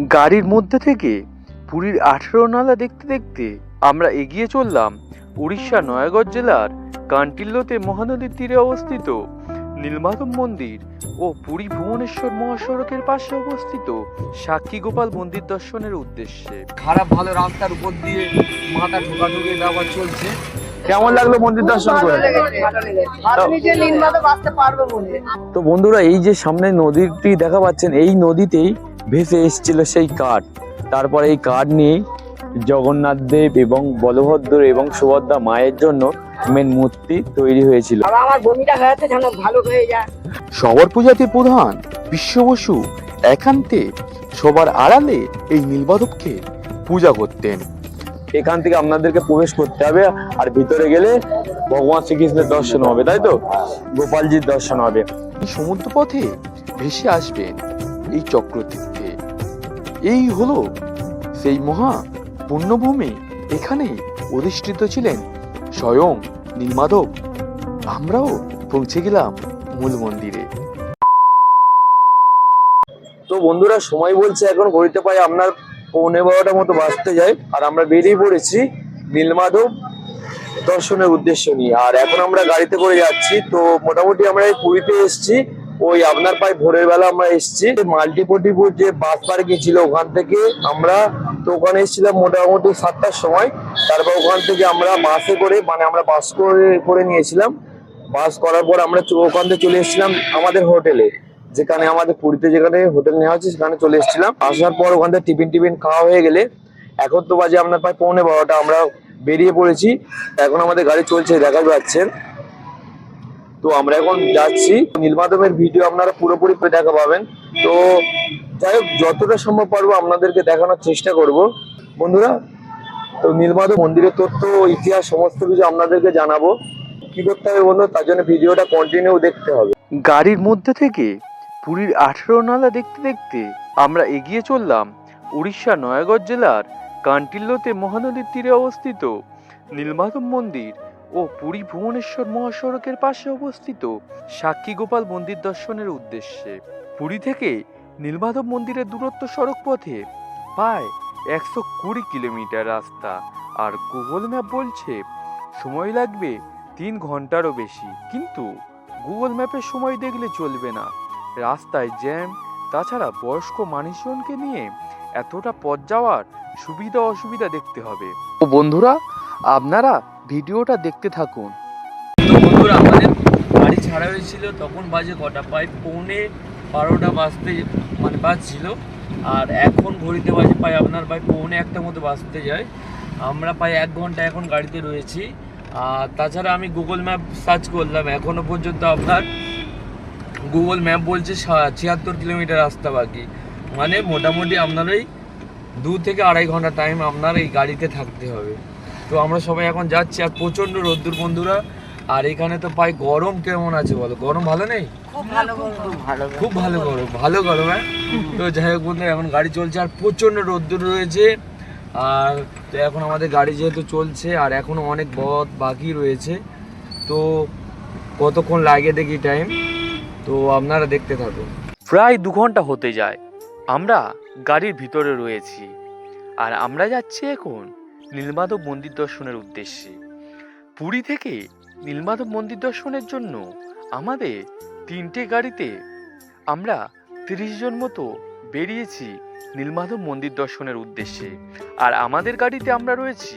গাড়ির মধ্যে থেকে পুরীর 18 নালা দেখতে দেখতে আমরা এগিয়ে চললাম উড়িষ্যা নয়াগড় জেলার কান্টিল্যতে মহানদীর তীরে অবস্থিত নীলমাধব মন্দির ও পুরী ভুবনেশ্বর মহাসড়কের পাশে অবস্থিত সাক্ষী গোপাল মন্দির দর্শনের উদ্দেশ্যে। খারাপ ভালো রাস্তার উপর দিয়ে মাথা ঢোকাঢুকি ব্যবহার চলছে। কেমন লাগলো মন্দির দর্শন করে? তো বন্ধুরা, এই যে সামনে নদীটি দেখা পাচ্ছেন, এই নদীতেই ভেসে এসেছিল সেই কাঠ। তারপরে এই কাঠ নিয়ে জগন্নাথ দেব এবং বলভদ্র এবং সুভদ্রা মায়ের জন্য মেন মূর্তি তৈরি হয়েছিল। সবার পূজাতে প্রধান বিশ্ব বসু একান্তে সবার আড়ালে এই নীলমাধবকে পূজা করতেন। এখান থেকে আপনাদেরকে প্রবেশ করতে হবে, আর ভিতরে গেলে ভগবান শ্রীকৃষ্ণের দর্শন হবে, তাই তো গোপালজির দর্শন হবে। সমুদ্র পথে ভেসে আসবেন এই চক্রতীর্থে। এই হলো সেই মহা পুণ্যভূমি, এখানে অধিষ্ঠিত ছিলেন স্বয়ং নীলমাধব। আমরাও পৌঁছে গেলাম মূল মন্দিরে। তো বন্ধুরা, সময় বলছে এখন ঘড়িতে প্রায় আপনার 11:15 মতো বাজতে যায়, আর আমরা বেরিয়ে পড়েছি নীলমাধব দর্শনের উদ্দেশ্য নিয়ে। আর এখন আমরা গাড়িতে করে যাচ্ছি। তো মোটামুটি আমরা এই পুরীতে এসেছি ওই আপনার প্রায় ভোরের বেলা আমরা এসেছি। মাল্টিপটিপুর যে বাস পার্কিং ছিল ওখান থেকে আমরা, তো ওখানে এসেছিলাম মোটামুটি 7টার সময়। তারপর ওখান থেকে আমরা বাসে করে, মানে আমরা বাস করে নিয়েছিলাম। বাস করার পর আমরা ওখান থেকে চলে এসেছিলাম আমাদের হোটেলে, যেখানে আমাদের পুরীতে যেখানে হোটেল নেওয়া হচ্ছে সেখানে চলে এসেছিলাম। আসার পর ওখান থেকে টিফিন খাওয়া হয়ে গেলে এখন তো বাজে আপনার প্রায় 11:15, আমরা বেরিয়ে পড়েছি। এখন আমাদের গাড়ি চলছে, দেখা যাচ্ছেন। তো আমরা এখন যাচ্ছি। নীলমাধবের ভিডিও আপনারা পুরোপুরি দেখা পাবেন। তো যাই হোক, যতটা সম্ভব পারবো আপনাদেরকে দেখানোর চেষ্টা করব বন্ধুরা। তো নীলমাধব মন্দিরের তথ্য, ইতিহাস সমস্ত কিছু আপনাদেরকে জানাবো। কি করতে হবে বন্ধু, তার জন্য ভিডিওটা কন্টিনিউ দেখতে হবে। গাড়ির মধ্যে থেকে পুরীর 18 নালা দেখতে দেখতে আমরা এগিয়ে চললাম উড়িষ্যা নয়াগড় জেলার কান্টিল্যতে মহানদীর তীরে অবস্থিত নীলমাধব মন্দির ও পুরী ভুবনেশ্বর মহাসড়কের পাশে অবস্থিত সাক্ষী গোপাল মন্দির দর্শনের উদ্দেশ্যে। পুরী থেকে নীলমাধব মন্দিরের দূরত্ব সড়ক পথে প্রায় 120 কিলোমিটার রাস্তা, আর গুগল ম্যাপ বলছে সময় লাগবে 3 ঘন্টারও বেশি। কিন্তু গুগল ম্যাপের সময় দেখলে চলবে না, রাস্তায় জ্যাম। তাছাড়া বয়স্ক মানুষজনকে নিয়ে এতটা পথ যাওয়ার সুবিধা অসুবিধা দেখতে হবে। তো বন্ধুরা, আপনারা ভিডিওটা দেখতে থাকুন। তো বন্ধুরা, আমাদের গাড়ি ছাড়া হয়েছিল তখন বাজে কটা, প্রায় 11:15 বাজছিল। আর এখন ঘড়িতে বাজে প্রায় আপনার প্রায় 1:45 মতো বাজতে যায়। আমরা প্রায় 1 ঘন্টা এখন গাড়িতে রয়েছি। আর তাছাড়া আমি গুগল ম্যাপ সার্চ করলাম, এখনো পর্যন্ত আপনার গুগল ম্যাপ বলছে 76 কিলোমিটার রাস্তা বাকি। মানে মোটামুটি আপনার ওই 2 থেকে 2.5 ঘন্টা টাইম আপনার এই গাড়িতে থাকতে হবে। তো আমরা সবাই এখন যাচ্ছি, আর প্রচণ্ড রোদ্দুর বন্ধুরা। আর এখানে তো প্রায় গরম কেমন আছে বলো? গরম ভালো নেই? খুব ভালো গরম, হ্যাঁ। তো যাই হোক বন্ধুরা, এখন গাড়ি চলছে আর প্রচণ্ড রোদ্দুর রয়েছে। আর তো এখন আমাদের গাড়ি যেহেতু চলছে, আর এখনও অনেক পথ বাকি রয়েছে। তো কতক্ষণ লাগে দেখি টাইম, তো আপনারা দেখতে থাকুন। প্রায় 2 ঘন্টা হতে যায় আমরা গাড়ির ভিতরে রয়েছি, আর আমরা যাচ্ছি এখন নীলমাধব মন্দির দর্শনের উদ্দেশ্যে। পুরী থেকে নীলমাধব মন্দির দর্শনের জন্য আমাদের 3টে গাড়িতে আমরা 30 জন মতো বেরিয়েছি নীলমাধব মন্দির দর্শনের উদ্দেশ্যে। আর আমাদের গাড়িতে আমরা রয়েছি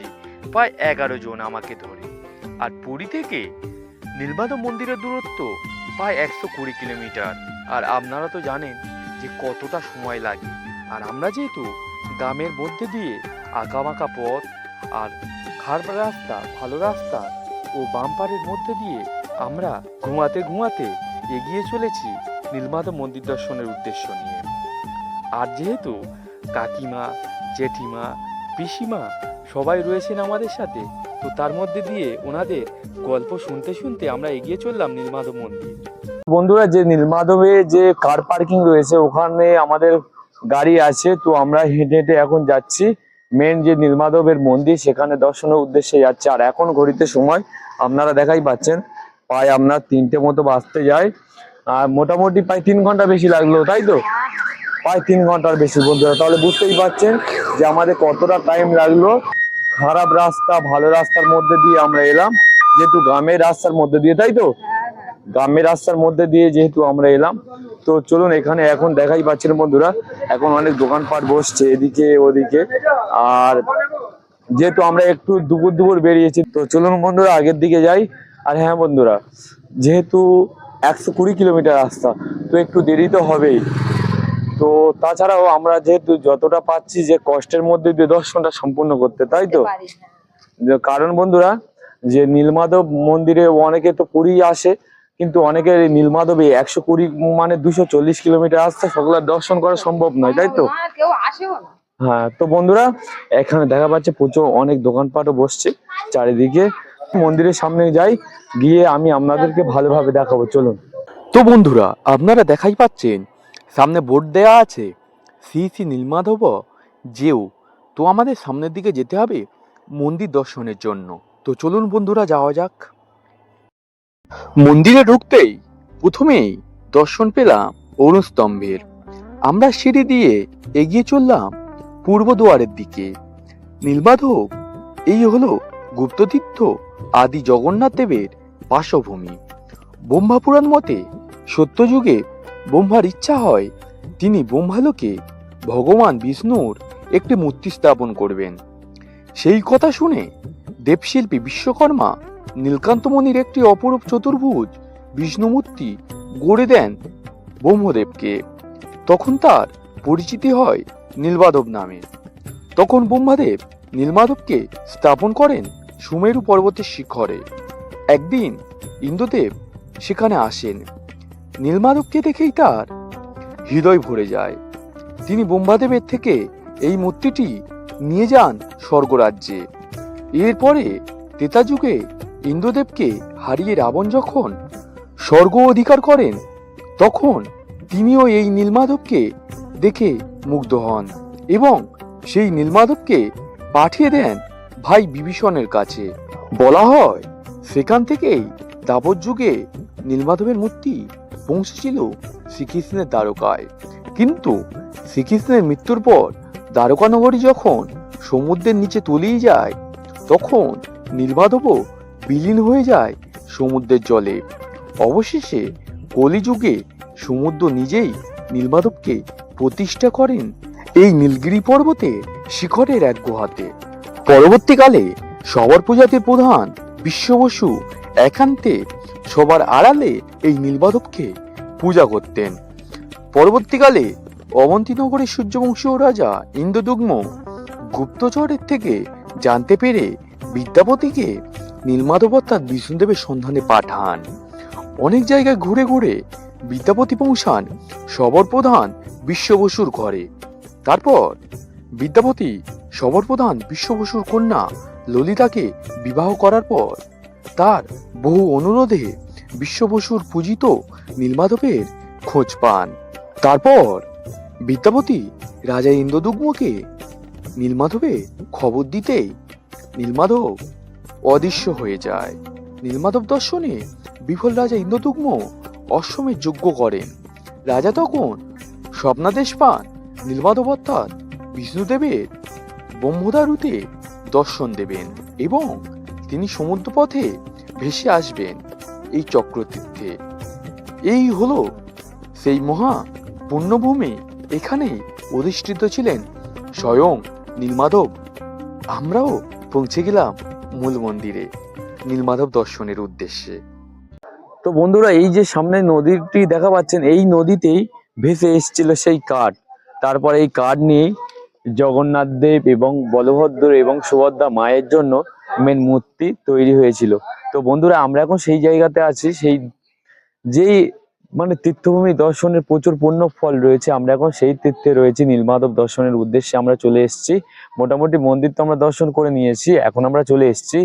প্রায় 11 জন আমাকে ধরে। আর পুরী থেকে নীলমাধব মন্দিরের দূরত্ব প্রায় 120 কিলোমিটার। আর আপনারা তো জানেন যে কতটা সময় লাগে। আর আমরা যেহেতু গ্রামের মধ্যে দিয়ে আঁকাবাঁকা পথ আর খারাপ রাস্তা, ভালো রাস্তা ও বাম্পারের মধ্যে দিয়ে আমরা ঘুমাতে এগিয়ে চলেছি নীলমাধব মন্দির দর্শনের উদ্দেশ্য নিয়ে। আর যেহেতু কাকিমা, জেঠিমা, পিসিমা সবাই রয়েছেন আমাদের সাথে, তো তার মধ্যে দিয়ে ওনাদের গল্প শুনতে শুনতে আমরা এগিয়ে চললাম নীলমাধব মন্দির। বন্ধুরা, যে নীলমাধবে যে কার পার্কিং রয়েছে ওখানে আমাদের গাড়ি আছে। তো আমরা হেঁটে হেঁটে এখন যাচ্ছি মেন যে নীলমাধবের মন্দির, সেখানে দর্শনের উদ্দেশ্যে যাচ্ছে। আর এখন ঘড়িতে সময় আপনারা দেখাই পাচ্ছেন প্রায় আপনার 3টে মতো বাজতে যায়। আর মোটামুটি প্রায় 3 ঘন্টা বেশি লাগলো, তাই তো? প্রায় 3 ঘন্টার বেশি বন্ধুরা। তাহলে বুঝতেই পারছেন যে আমাদের কতটা টাইম লাগলো। খারাপ রাস্তা ভালো রাস্তার মধ্যে দিয়ে আমরা এলাম, যেহেতু গ্রামের রাস্তার মধ্যে দিয়ে, তাই তো গ্রামের রাস্তার মধ্যে দিয়ে যেহেতু আমরা এলাম। তো চলুন, এখানে এখন দেখাই পাচ্ছেন বন্ধুরা, এখন অনেক দোকানপাট বসছে এদিকে ওদিকে। আর যেহেতু আমরা একটু দুপুর দুপুর বেরিয়েছি, তো চলুন বন্ধুরা আগের দিকে যাই। আর হ্যাঁ বন্ধুরা, যেহেতু 120 কিলোমিটার রাস্তা, তো একটু দেরি তো হবেই। তো তাছাড়াও আমরা যেহেতু যতটা পাচ্ছি যে কষ্টের মধ্যে দিয়ে দর্শনটা সম্পূর্ণ করতে, তাই তো যে কারণ বন্ধুরা, যে নীলমাধব মন্দিরে অনেকে তো পুরী আসে, কিন্তু অনেকের এই নীলমাধবে 120 মানে 240 কিলোমিটার রাস্তা সকলের দর্শন করা সম্ভব নয়, তাই তো কেউ আসেও না। হ্যাঁ। তো বন্ধুরা এখানে দেখা পাচ্ছে প্রচুর অনেক দোকানপাটও বসছে চারিদিকে। মন্দিরের সামনে যাই, গিয়ে আমি আপনাদেরকে ভালোভাবে দেখাবো, চলুন। তো বন্ধুরা আপনারা দেখাই পাচ্ছেন সামনে বোর্ড দেয়া আছে শ্রী শ্রী নীলমাধব যেও। তো আমাদের সামনের দিকে যেতে হবে মন্দির দর্শনের জন্য। তো চলুন বন্ধুরা যাওয়া যাক। মন্দিরে ঢুকতেই প্রথমেই দর্শন পেলাম অরুণ স্তম্ভের। আমরা সিঁড়ি দিয়ে এগিয়ে চললাম পূর্ব দুয়ারের দিকে। নীলমাধব এই হলো গুপ্ততীর্থ আদি জগন্নাথ দেবের বাসভূমি। ব্রহ্মাপুরাণ মতে সত্যযুগে ব্রহ্মার ইচ্ছা হয় তিনি ব্রহ্মালোকে ভগবান বিষ্ণুর একটি মূর্তি স্থাপন করবেন। সেই কথা শুনে দেবশিল্পী বিশ্বকর্মা নীলকান্ত মণির একটি অপরূপ চতুর্ভুজ বিষ্ণু মূর্তি গড়ে দেন ব্রহ্মদেবকে। তখন তার পরিচিতি হয় নীলমাধব নামে। তখন ব্রহ্মাদেব নীলমাধবকে স্থাপন করেন সুমেরু পর্বতের শিখরে। একদিন ইন্দ্রদেব সেখানে আসেন। নীলমাধবকে দেখেই তার হৃদয় ভরে যায়। তিনি ব্রহ্মাদেবের থেকে এই মূর্তিটি নিয়ে যান স্বর্গরাজ্যে। এরপরে ত্রেতা যুগে ইন্দ্রদেবকে হারিয়ে রাবণ যখন স্বর্গ অধিকার করেন, তখন তিনিও এই নীলমাধবকে দেখে মুগ্ধ হন এবং সেই নীলমাধবকে পাঠিয়ে দেন ভাই বিভীষণের কাছে। বলা হয় সেখান থেকেই দ্বাপর যুগে নীলমাধবের মূর্তি পৌঁছেছিল শ্রীকৃষ্ণের দ্বারকায়। কিন্তু শ্রীকৃষ্ণের মৃত্যুর পর দ্বারকা নগরী যখন সমুদ্রের নিচে তলিয়ে যায়, তখন নীলমাধবও বিলীন হয়ে যায় সমুদ্রের জলে। অবশেষে কলিযুগে সমুদ্র নিজেই নীলমাধবকে প্রতিষ্ঠা করেন এই নীলগিরি পর্বতের শিখরের এক গুহাতে। পরবর্তীকালে সবার প্রজাতির প্রধান বিশ্ব বসু একান্তে সবার আড়ালে এই নীলমাধবকে পূজা করতেন। পরবর্তীকালে অবন্তীনগরের সূর্যবংশীয় রাজা ইন্দ্রদুগ্ম গুপ্তচরের থেকে জানতে পেরে বিদ্যাপতিকে নীলমাধব অর্থাৎ বিষ্ণুদেবের সন্ধানে পাঠান। অনেক জায়গায় ঘুরে ঘুরে বিদ্যাপতি পৌঁছান সবর প্রধান বিশ্ব বসুর ঘরে। তারপর বিদ্যাপতি সবর প্রধান বিশ্ব বসুর কন্যা ললিতাকে বিবাহ করার পর তার বহু অনুরোধে বিশ্ব বসুর পূজিত নীলমাধবের খোঁজ পান। তারপর বিদ্যাপতি রাজা ইন্দ্রদুগ্মকে নীলমাধবের খবর দিতেই নীলমাধব অদৃশ্য হয়ে যায়। নীলমাধব দর্শনে বিফল রাজা ইন্দ্রদুগ্ম অশ্বমের যজ্ঞ করেন। রাজা তখন স্বপ্নাদেশ পান নীলমাধব অর্থাৎ বিষ্ণুদেবের ব্রহ্মদারুতে দর্শন দেবেন এবং তিনি সমুদ্রপথে ভেসে আসবেন এই চক্রতীর্থে। এই হলো সেই মহা পুণ্যভূমি। এখানে অধিষ্ঠিত ছিলেন স্বয়ং নীলমাধব। আমরাও পৌঁছে গেলাম মূল মন্দিরে নীলমাধব দর্শনের উদ্দেশ্যে। তো বন্ধুরা এই যে সামনে নদীটি দেখা পাচ্ছেন, এই নদীতেই ভেসে এসেছিল সেই কাঠ। তারপরে এই কাঠ নিয়ে জগন্নাথ দেব এবং বলভদ্র এবং সুভদ্রা মায়ের জন্য মেন মূর্তি তৈরি হয়েছিল। তো বন্ধুরা আমরা এখন সেই জায়গাতে আছি, সেই যেই মানে তীর্থভূমি দর্শনের প্রচুর পুণ্য ফল রয়েছে। আমরা এখন সেই তীর্থে রয়েছি, নীলমাধব দর্শনের উদ্দেশ্যে আমরা চলে এসেছি। মোটামুটি মন্দির তো আমরা দর্শন করে নিয়েছি, এখন আমরা চলে এসেছি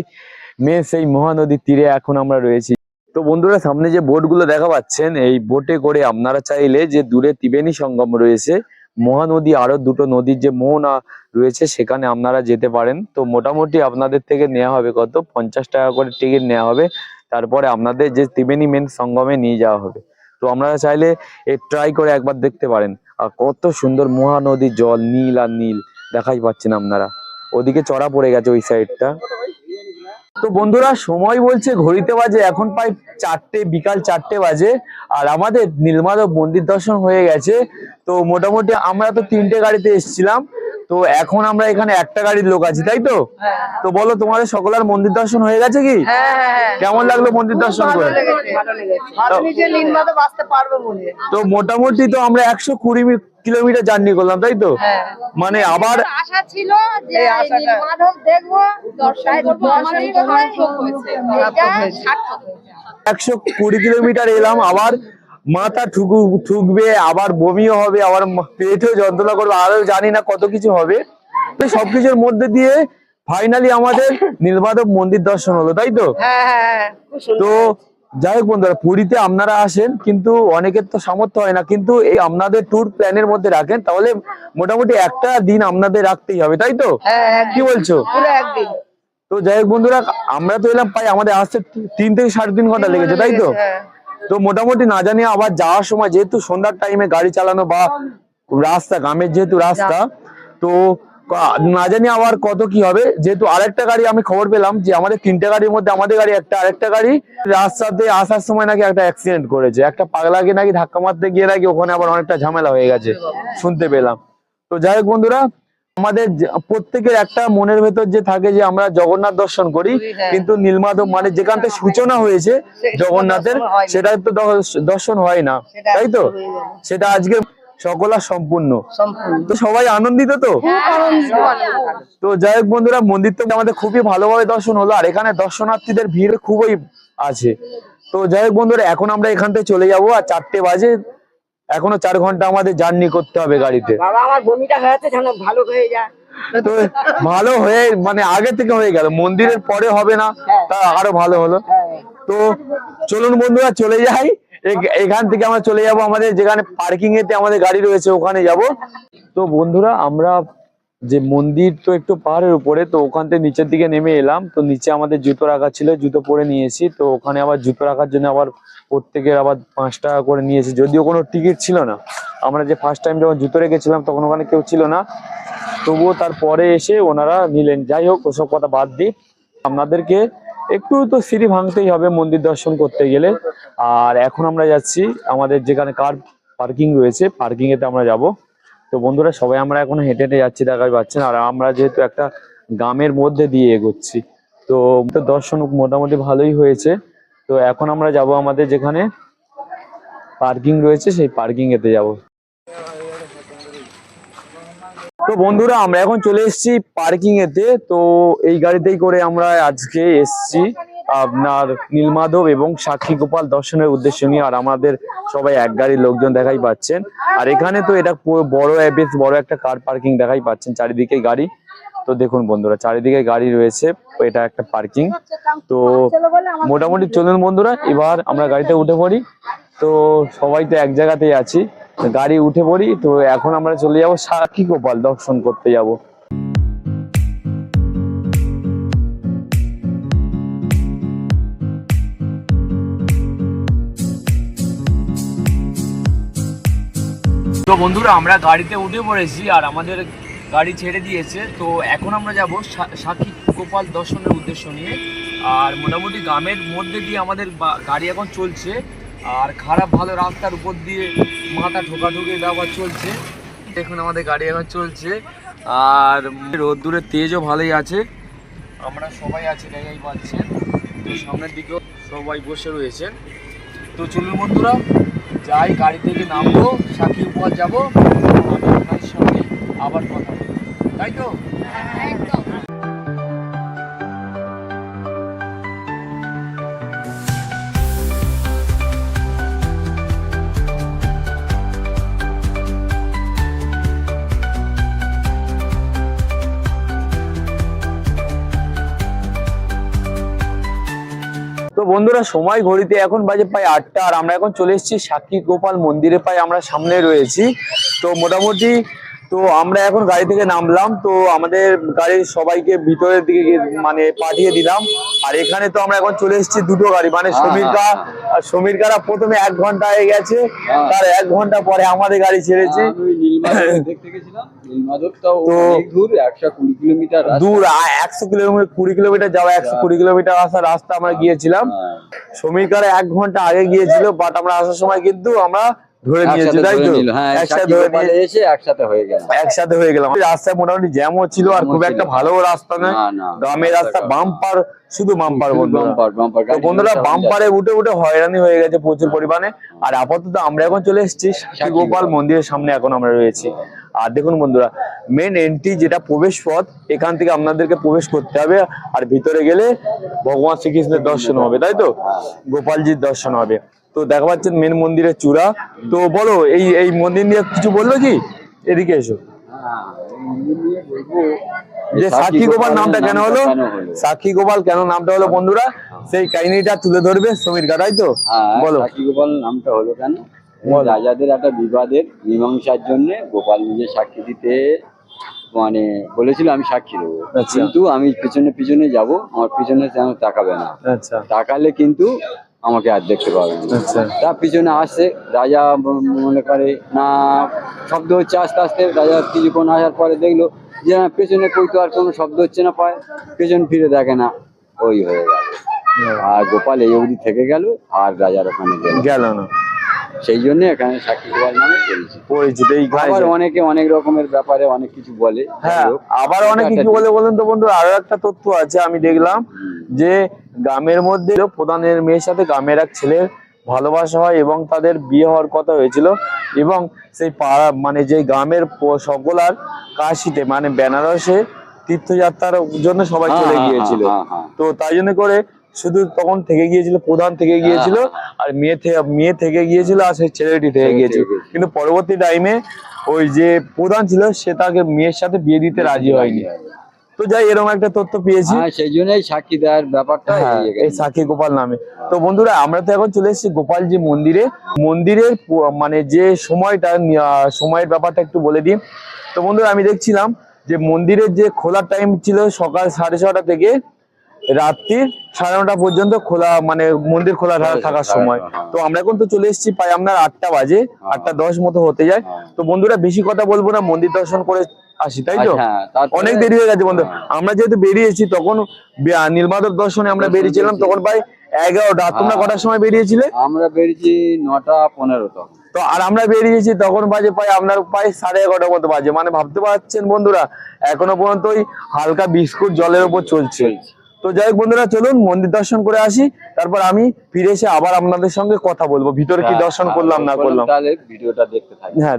মেন সেই মহানদীর তীরে এখন আমরা রয়েছি। তো বন্ধুরা সামনে যে বোট গুলো দেখা পাচ্ছেন, এই বোটে করে আপনারা চাইলে যে দূরে ত্রিবেণী সঙ্গম রয়েছে, মহানদী আরো দুটো নদীর যে মোহনা রয়েছে, সেখানে আপনারা যেতে পারেন। তো মোটামুটি আপনাদের থেকে নেওয়া হবে কত, 50 টাকা করে টিকিট নেওয়া হবে। তারপরে আপনাদের যে ত্রিবেণী মেন সঙ্গমে নিয়ে যাওয়া হবে। তো আপনারা চাইলে ট্রাই করে একবার দেখতে পারেন। আর কত সুন্দর মহানদীর জল, নীল আর নীল, দেখাই পাচ্ছেন আপনারা। ওদিকে চড়া পড়ে গেছে ওই সাইডটা। তো বন্ধুরা সময় বলছে ঘড়িতে বাজে এখন প্রায় 4টে, বিকাল 4টে বাজে। আর আমাদের নীলমাধব মন্দির দর্শন হয়ে গেছে। তো মোটামুটি আমরা তো 3টে গাড়িতে এসেছিলাম, তো এখন আমরা এখানে একটা গাড়ির লোক আছি, তাই তো? তো বলো তোমাদের সকলের মন্দির দর্শন হয়ে গেছে কি? কেমন লাগলো মন্দির দর্শন করে? তো মোটামুটি তো আমরা 120 কিলোমিটার জার্নি করলাম, তাই তো? মানে আবার আশা ছিল যে নীলমাধব দেখবো, দর্শন করবো, আমাদের সার্থক হয়েছে, এটা সার্থক হয়েছে। 120 কিলোমিটার এলাম, আবার মাথা ঠুকবে, আবার বমিও হবে, আবার পেটেও যন্ত্রণা করবে, আরো জানি না কত কিছু হবে। তো সবকিছুর মধ্যে দিয়ে ফাইনালি আমাদের নীলমাধব মন্দির দর্শন হলো, তাই তো? তো যাই হোক বন্ধুরা, পুরীতে আপনারা আসেন, কিন্তু অনেকের তো সামর্থ্য হয় না, কিন্তু এই আপনাদের ট্যুর প্ল্যানের মধ্যে রাখেন, তাহলে মোটামুটি একটা দিন আপনাদের রাখতেই হবে, তাই তো? কি বলছো? তো যাই হোক বন্ধুরা, আমরা তো এলাম প্রায় আমাদের আসতে 3 থেকে 3.5 ঘন্টা লেগেছে, তাই তো? তো মোটামুটি না জানি আবার যাওয়ার সময়, যেহেতু সন্ধ্যার টাইমে গাড়ি চালানো বা রাস্তা, গ্রামের যেহেতু রাস্তা, তো না জানি আবার কত কি হবে। যেহেতু আরেকটা গাড়ি আমি খবর পেলাম যে আমাদের 3টে গাড়ির মধ্যে আমাদের গাড়ি একটা, আরেকটা গাড়ি রাস্তাতে আসার সময় নাকি একটা অ্যাক্সিডেন্ট করেছে, একটা পাগলাকে নাকি ধাক্কা মারতে গিয়ে নাকি ওখানে আবার অনেকটা ঝামেলা হয়ে গেছে শুনতে পেলাম। তো যাই হোক বন্ধুরা, আমাদের প্রত্যেকের একটা মনের ভেতর যে থাকে যে আমরা জগন্নাথ দর্শন করি, কিন্তু নীলমাধব মানে যেখান থেকে সূচনা হয়েছে জগন্নাথের, সেটা তো দর্শন হয় না, তাই তো? সেটা আজকে সকলার সম্পূর্ণ। তো সবাই আনন্দিত তো? তো যাই হোক বন্ধুরা, মন্দির তো আমাদের খুবই ভালোভাবে দর্শন হলো, আর এখানে দর্শনার্থীদের ভিড় খুবই আছে। তো যাই হোক বন্ধুরা, এখন আমরা এখান থেকে চলে যাবো, আর 4টে বাজে, এখনো 4 ঘন্টা আমাদের জার্নি করতে হবে গাড়িতে। আমার বমিটা হয়েছে, যেন ভালো হয়ে যায়। তো ভালো হয়ে মানে আগে থেকে হয়ে গেল, মন্দিরের পরে হবে না, তা আরো ভালো হলো। তো চলুন বন্ধুরা চলে যাই, এখান থেকে আমরা চলে যাব আমাদের যেখানে পার্কিং এতে আমাদের গাড়ি রয়েছে, ওখানে যাব। তো বন্ধুরা, আমরা যে মন্দির তো একটু পাহাড়ের উপরে, তো ওখান থেকে নিচের দিকে নেমে এলাম। তো নিচে আমাদের জুতো রাখা ছিল, জুতো পরে নিয়েছি। তো ওখানে আবার জুতো রাখার জন্য আবার প্রত্যেকের আবার 5 টাকা করে নিয়েছি, যদিও কোনো টিকিট ছিল না। আমরা যে ফার্স্ট টাইম যখন জুতো রেখেছিলাম তখন ওখানে কেউ ছিল না, তবুও তারপরে এসে ওনারা নিলেন। যাই হোক, ওসব কথা বাদ দিই, আপনাদেরকে একটু তো সিঁড়ি ভাঙতেই হবে মন্দির দর্শন করতে গেলে। আর এখন আমরা যাচ্ছি আমাদের যেখানে কার পার্কিং রয়েছে, পার্কিং এতে আমরা যাব। তো বন্ধুরা, সবাই আমরা এখন হেঁটে হেঁটে যাচ্ছি, দেখাই পাচ্ছেন। আর আমরা যেহেতু একটা গ্রামের মধ্যে দিয়ে এগোচ্ছি, তো দর্শন মোটামুটি ভালোই হয়েছে। তো এখন আমরা যাব আমাদের যেখানে পার্কিং রয়েছে, সেই পার্কিং এতে যাব। তো বন্ধুরা, আমরা এখন চলে এসেছি পার্কিং এতে। তো এই গাড়িতেই করে আমরা আজকে এসেছি আপনার নীলমাধব এবং সাক্ষী গোপাল দর্শনের উদ্দেশ্য নিয়ে। আর আমাদের সবাই এক গাড়ির লোকজন দেখাই পাচ্ছেন। আর এখানে তো এটা বড়, বেশ বড় একটা কার পার্কিং দেখাই পাচ্ছেন, চারিদিকে গাড়ি। তো দেখুন বন্ধুরা, চারিদিকে গাড়ি রয়েছে, এটা একটা পার্কিং। তো মোটামুটি চলুন বন্ধুরা, এবার আমরা গাড়িতে উঠে পড়ি। তো সবাই তো এক জায়গাতেই আছি, গাড়ি উঠে পড়ি। তো এখন আমরা চলে যাব সাক্ষী গোপাল দর্শন করতে যাব। তো বন্ধুরা, আমরা গাড়িতে উঠে পড়েছি, আর আমাদের গাড়ি ছেড়ে দিয়েছে। তো এখন আমরা যাব সাক্ষী গোপাল দর্শনের উদ্দেশ্য নিয়ে। আর মোটামুটি গ্রামের মধ্যে দিয়ে আমাদের গাড়ি এখন চলছে, আর খারাপ ভালো রাস্তার উপর দিয়ে মাথা ঠোকাঠুকির ব্যাপার চলছে। দেখুন আমাদের গাড়ি এখন চলছে, আর রোদ্দুরের তেজও ভালোই আছে। আমরা সবাই আছি, দেখাই পাচ্ছেন। তো সামনের দিকেও সবাই বসে রয়েছেন। তো চলুন বন্ধুরা, যাই, গাড়ি থেকে নামবো, সাক্ষী গোপাল যাবো, আপনাদের সঙ্গে আবার কথা বলবো, তাই তো? তো বন্ধুরা, সময় ঘড়িতে এখন বাজে প্রায় 8টা, আর আমরা এখন চলে এসেছি সাক্ষী গোপাল মন্দিরে, প্রায় আমরা সামনে রয়েছি। তো মোটামুটি তো আমরা এখন গাড়ি থেকে নামলাম, তো আমাদের গাড়ির সবাইকে ভিতরের দিকে মানে পাঠিয়ে দিলাম। আর এখানে তো আমরা এখন চলে এসেছি দুটো গাড়ি, মানে সমীরকা আর সমীরকারা প্রথমে 1 ঘন্টা হয়ে গেছে, তার 1 ঘন্টা পরে আমাদের গাড়ি ছেড়েছি। দেখতে গেছিলাম নীলমাধবটাও অনেক দূর, 120 কিলোমিটার দূর, 120 কিলোমিটার যাওয়া, 120 কিলোমিটার আসার রাস্তা আমরা গিয়েছিলাম। সমীরকারা 1 ঘন্টা আগে গিয়েছিল, বাট আমরা আসার সময় কিন্তু আমরা ধরে নিয়েছি, তাই তো? একসাথে ধরে নিয়ে এসে একসাথে হয়ে গেল। রাস্তায় মোটামুটি জ্যামও ছিল, আর খুব একটা ভালো রাস্তা নয়, গ্রামের রাস্তা, বাম্পার, শুধু বাম্পার বন্ধুরা, বাম্পারে উঠে উঠে হয়রানি হয়ে গেছে প্রচুর পরিমাণে। আর আপাতত আমরা এখন চলে এসেছি সাক্ষী গোপাল মন্দিরের সামনে, এখন আমরা রয়েছি। আর দেখুন বন্ধুরা, মেন এন্ট্রি যেটা প্রবেশ পথ, এখান থেকে আপনাদেরকে প্রবেশ করতে হবে, আর ভিতরে গেলে ভগবান শ্রীকৃষ্ণের দর্শন হবে, তাই তো? গোপালজির দর্শন হবে। তো দেখা পাচ্ছেন মেন মন্দিরের চূড়া। তো বলো, এই মন্দির নিয়ে কিছু বললো কি? এদিকে এসো। যে সাক্ষী গোপাল নামটা কেন হলো, সাক্ষী গোপাল কেন নামটা হলো বন্ধুরা, সেই কাহিনীটা তুলে ধরবে সমীরকা, তাই তো? বলো সাক্ষী গোপাল নামটা হলো কেন? রাজাদের একটা বিবাদের মীমাংসার জন্য গোপাল নিজে সাক্ষী দিতে মানে বলেছিল আমি সাক্ষী দেবো, কিন্তু আমি পিছনে পিছনে যাব, আমার পিছনে যেন তাকাবে না, তাকালে কিন্তু আমাকে আর দেখতে পাবে না। তার পিছনে আসছে রাজা, মনে করে না শব্দ হচ্ছে, আস্তে আস্তে রাজা কিছুক্ষণ আসার পরে দেখলো যে পেছনে কই তো আর কোনো শব্দ হচ্ছে না, পায় পেছন ফিরে দেখে না, ওই হয়ে গেল। আর গোপাল এই অবধি থেকে গেল, আর রাজার ওখানে গেল না, সেই জন্য এখানে সাক্ষী গোপাল নামে পরিচিত। আবার অনেকে অনেক রকমের ব্যাপারে অনেক কিছু বলে। হ্যাঁ, আবার অনেক কিছু বলে বলেন তো বন্ধু। আরো একটা তথ্য আছে, আমি দেখলাম যে গ্রামের মধ্যে প্রধানের মেয়ের সাথে গ্রামের এক ছেলের ভালোবাসা হয় এবং তাদের বিয়ে হওয়ার কথা হয়েছিল, এবং সেই পাড়া মানে যে গ্রামের সকলার কাশিতে মানে বেনারসে তীর্থযাত্রার জন্য সবাই চলে গিয়েছিল। তো তাই জন্য করে শুধু তখন থেকে গিয়েছিল, প্রধান থেকে গিয়েছিল, আর মেয়ে থেকে গিয়েছিল, আর সেই ছেলেটি থেকে গিয়েছিল। কিন্তু পরবর্তী টাইমে ওই যে প্রধান ছিল সে তাকে মেয়ের সাথে বিয়ে দিতে রাজি হয়নি। তো যাই, এরকম একটা তথ্য পেয়েছি, সেই জন্যই সাক্ষী দেওয়ার ব্যাপারটা এই সাক্ষী গোপাল নামে। তো বন্ধুরা, আমরা তো এখন চলে এসেছি গোপালজি মন্দিরে। মন্দিরের মানে যে সময়ের ব্যাপারটা একটু বলে দিই। তো বন্ধুরা, আমি দেখছিলাম যে মন্দিরের যে খোলার টাইম ছিল সকাল 6:30 থেকে রাত্রির 9:30 পর্যন্ত খোলা, মানে মন্দির খোলা থাকার সময়। তো আমরা এখন তো চলে এসেছি প্রায় আপনার 8টা বাজে, 8:10 মতো হতে যায়। তো বন্ধুরা, বেশি কথা বলবো না, মন্দির দর্শন করে আসি, তাই তো? অনেক দেরি হয়ে গেছে বন্ধু। আমরা যেহেতু বেরিয়েছি তখন নীলমাধব দর্শনে আমরা বেরিয়েছিলাম তখন প্রায় 11টা। তোমরা কটার সময় বেরিয়েছিলে? আমরা বেরিয়েছি 9:15 তখন। তো আর আমরা বেরিয়েছি তখন বাজে প্রায় আপনার প্রায় 11:30 মতো বাজে। মানে ভাবতে পারছেন বন্ধুরা, এখনো পর্যন্ত ওই হালকা বিস্কুট জলের উপর চলছে। তো যাই হোক বন্ধুরা, চলুন মন্দির দর্শন করে আসি, তারপর আমি ফিরে এসে আবার আপনাদের সঙ্গে কথা বলবো ভিতরে কি দর্শন করলাম না করলাম। তাহলে ভিডিওটা দেখতে থাকুন। হ্যাঁ,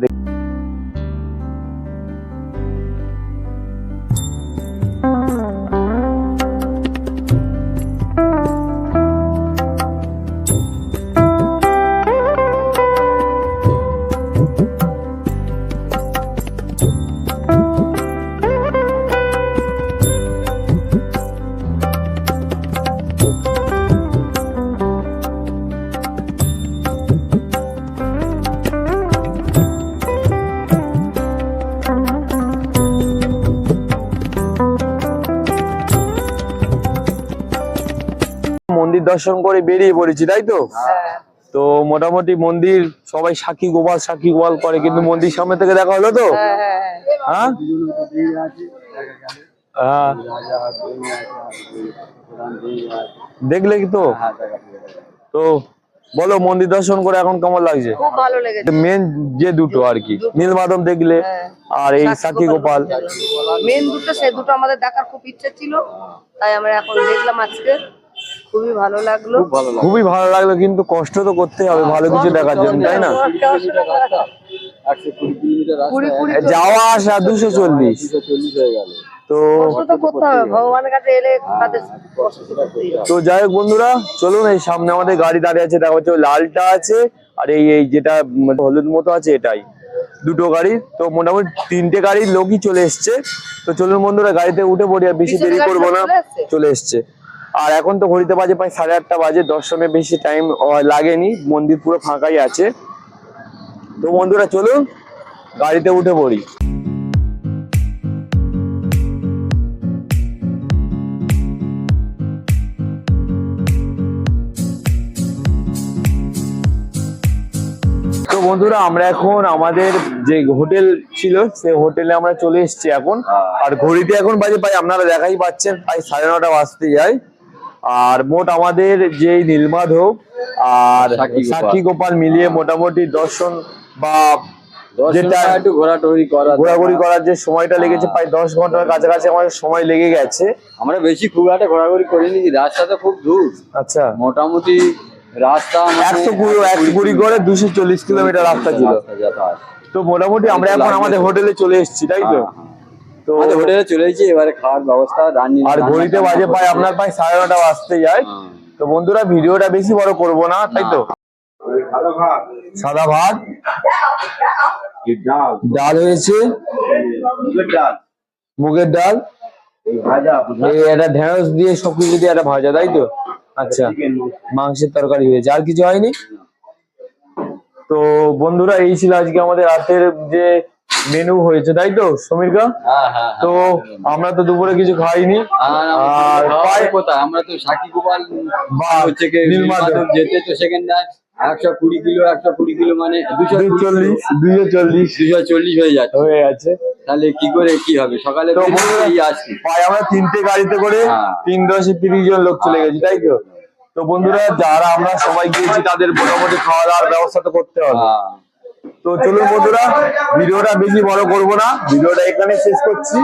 মন্দির দর্শন করে বেরিয়ে পড়েছি, তাই তো? তো মোটামুটি মন্দির সবাই সাক্ষী গোপাল করে, কিন্তু মন্দির সামনে থেকে দেখা হলো তো? হ্যাঁ, দেখলে কি? তো তো বলো, মন্দির দর্শন করে এখন কেমন লাগছে? খুব ভালো লেগেছে। মেন যে দুটো আর কি, নীলমাধব দেখলে আর এই সাক্ষী গোপাল, মেন দুটো, সেই দুটো আমাদের দেখার খুব ইচ্ছে ছিল, তাই আমরা এখন দেখলাম আজকে। খুবই ভালো লাগলো, খুবই ভালো লাগলো, কিন্তু কষ্ট তো করতে হবে ভালো কিছু দেখার জন্য, তাই না? যাওয়া আসা 240 হয়ে গেল। তো করতে হবে ভগবানের কাছে এলে। তো যাই হোক বন্ধুরা, চলুন, এই সামনে আমাদের গাড়ি দাঁড়িয়ে আছে, দেখা হচ্ছে লালটা আছে, আর এই যেটা হলুদ মতো আছে এটাই, দুটো গাড়ি। তো মোটামুটি 3টে গাড়ির লোকই চলে এসছে। তো চলুন বন্ধুরা, গাড়িতে উঠে পড়ি, আর বেশি দেরি করবো না, চলে এসছে। আর এখন তো ঘড়িতে বাজে প্রায় 8:30 বাজে, দর্শনে বেশি টাইম লাগেনি, মন্দির পুরো ফাঁকাই আছে। তো বন্ধুরা, চলুন গাড়িতে উঠে পড়ি। বন্ধুরা আমরা এখন আমাদের যে হোটেল ছিল সেই হোটেলে আমরা চলে এসেছি এখন। আর ঘড়িতে এখন বাজে প্রায় আপনারা দেখাই পাচ্ছেন প্রায় 9:30 বাজতে যায়। আর মোট আমাদের যে নীলমাধব আর সাক্ষী গোপাল মিলিয়ে মোটামুটি দর্শন বা যেটা একটু ঘোরাঘুরি করার যে সময়টা লেগেছে প্রায় 10 ঘন্টার কাছাকাছি আমাদের সময় লেগে গেছে। আমরা বেশি খুব একটা ঘোরাঘুরি করিনি, রাস্তাটা খুব দূর। আচ্ছা, মোটামুটি রাস্তা 120 করে 240 কিলোমিটার রাস্তা ছিল। তো মোটামুটি আমরা এখন আমাদের হোটেলে চলে এসেছি, তাই তো? তো আমাদের হোটেলে চলে এসেছি, এবারে খাওয়ার ব্যবস্থা আর ঘড়িতে বাজে প্রায় আপনার প্রায় 9:30 বাজতে যায়। তো বন্ধুরা ভিডিওটা বেশি বড় করব না, তাই তো? সাদা ভাত, ডাল হয়েছে, মুগের ডাল, এই একটা ঢেঁড়স দিয়ে সবকিছু দিয়ে একটা ভাজা, তাই তো? আচ্ছা, মাংসের তরকারি হয়েছে, আর কিছু হয়নি। তো বন্ধুরা এই ছিল আজকে আমাদের রাতের যে মেনু হয়েছে, তাই তো সমীরকা? তো আমরা তো দুপুরে কিছু খাইনি। আর কোথায় আমরা তো সাক্ষী গোপাল হচ্ছে নীলমাধব যেতে তো সেখানটা 120 কিলো মানে 240 হয়ে যাচ্ছে। হয়ে গেছে, তাহলে কি করে কি হবে? সকালে তো আসছি প্রায় আমরা 3টে গাড়িতে করে 3-10-30 জন লোক চলে গেছি, তাই তো? তো বন্ধুরা যারা আমরা সবাই গিয়েছি তাদের মোটামুটি খাওয়া দাওয়ার ব্যবস্থা তো করতে হবে। তো চলুন বন্ধুরা ভিডিওটা বেশি বড় করব না, ভিডিওটা এখানে শেষ করছি।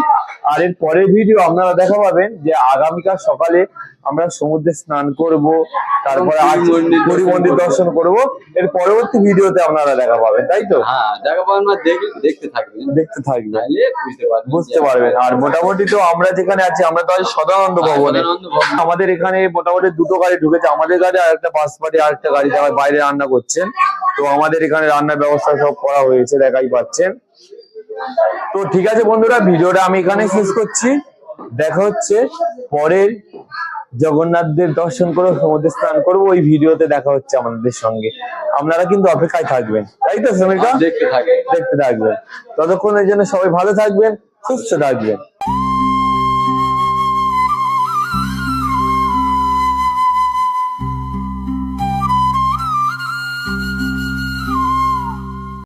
আর এর পরের ভিডিও আপনারা দেখা পাবেন যে আগামীকাল সকালে আমরা সমুদ্রে স্নান করব, তারপরে পুরী মন্দির দর্শন করব। এর পরবর্তী ভিডিওতে আপনারা দেখা পাবেন, তাই তো? দেখা পাবেন, দেখতে থাকবেন বুঝতে পারবেন। আর মোটামুটি তো আমরা যেখানে আছি আমরা তো আছি সদানন্দ ভবনে। আমাদের এখানে মোটামুটি 2টো গাড়ি ঢুকেছে, আমাদের গাড়ি আর একটা বাস পার্টি আর একটা গাড়ি যারা বাইরে রান্না করছেন। তো আমাদের এখানে রান্নার ব্যবস্থা সব করা হয়েছে, দেখাই পাচ্ছেন। তো ঠিক আছে বন্ধুরা ভিডিওটা আমি এখানে শেষ করছি। দেখা হচ্ছে পরের জগন্নাথদের দর্শন করে সমুদ্রে স্নান করবো ওই ভিডিওতে দেখা হচ্ছে আমাদের সঙ্গে। আপনারা কিন্তু অপেক্ষায় থাকবেন, তাই তো সমীরকা? দেখতে থাকবেন। ততক্ষণের জন্য সবাই ভালো থাকবেন, সুস্থ থাকবেন।